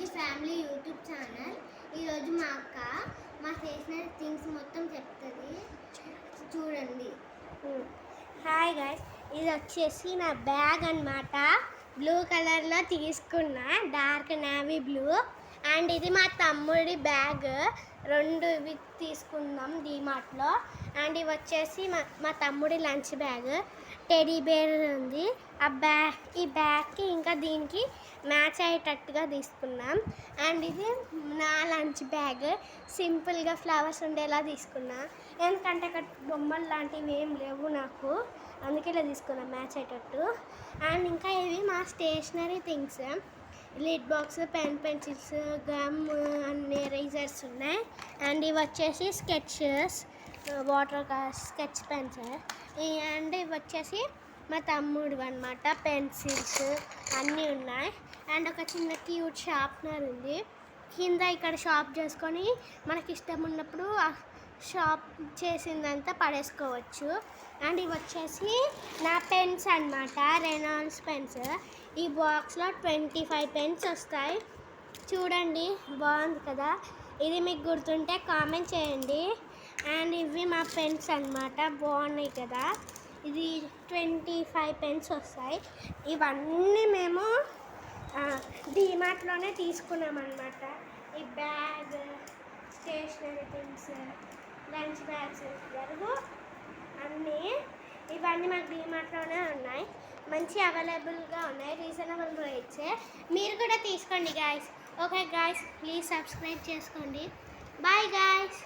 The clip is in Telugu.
మీ ఫ్యామిలీ యూట్యూబ్ ఛానల్. ఈరోజు మా అక్క మా స్టేషనరీ థింగ్స్ మొత్తం చెప్తుంది, చూడండి. హాయ్ గైస్, ఇది వచ్చేసి నా బ్యాగ్ అన్నమాట. బ్లూ కలర్లో తీసుకున్నా, డార్క్ నేవీ బ్లూ. అండ్ ఇది మా తమ్ముడి బ్యాగ్, రెండు ఇవి తీసుకుందాం డీమార్ట్లో. అండ్ ఇవి వచ్చేసి మా తమ్ముడి లంచ్ బ్యాగ్, టెడీ బేర్ ఉంది. ఈ బ్యాగ్కి ఇంకా దీనికి మ్యాచ్ అయ్యేటట్టుగా తీసుకున్నాం. అండ్ ఇది నా లంచ్ బ్యాగ్, సింపుల్గా ఫ్లవర్స్ ఉండేలా తీసుకున్నా, ఎందుకంటే అక్కడ బొమ్మలు లాంటివి ఏం లేవు నాకు, అందుకే ఇలా తీసుకున్నాం మ్యాచ్ అయ్యేటట్టు. అండ్ ఇంకా ఇవి మా stationery things, lid box, pen, pencils, gum అన్ని ఎరేజర్స్ ఉన్నాయి. అండ్ ఇవి వచ్చేసి sketches, water sketch pens. And ఇవి వచ్చేసి మా తమ్ముడు అనమాట, పెన్సిల్స్ అన్నీ ఉన్నాయి. అండ్ ఒక చిన్న క్యూట్ షార్ప్నర్ ఉంది కింద. ఇక్కడ షాప్ చేసుకొని మనకి ఇష్టం ఉన్నప్పుడు షాప్ చేసిందంతా పడేసుకోవచ్చు. అండ్ ఇవి వచ్చేసి నా పెన్స్ అనమాట, రెనాల్డ్స్ పెన్స్. ఈ బాక్స్లో 25 పెన్స్ వస్తాయి, చూడండి బాగుంది కదా. ఇది మీకు గుర్తుంటే కామెంట్ చేయండి. అండ్ ఇవి మా పెన్స్ అనమాట, బాగున్నాయి కదా. ఇది 25 పెన్స్ వస్తాయి. ఇవన్నీ మేము డీమార్ట్లోనే తీసుకున్నామన్నమాట. ఈ bag, stationery things, lunch bags జరుగు అన్నీ ఇవన్నీ మాకు డీమార్ట్లోనే ఉన్నాయి. మంచి అవైలబుల్గా ఉన్నాయి, రీజనబుల్ రేట్సే. మీరు కూడా తీసుకోండి guys. Okay guys, please subscribe చేసుకోండి. Bye guys.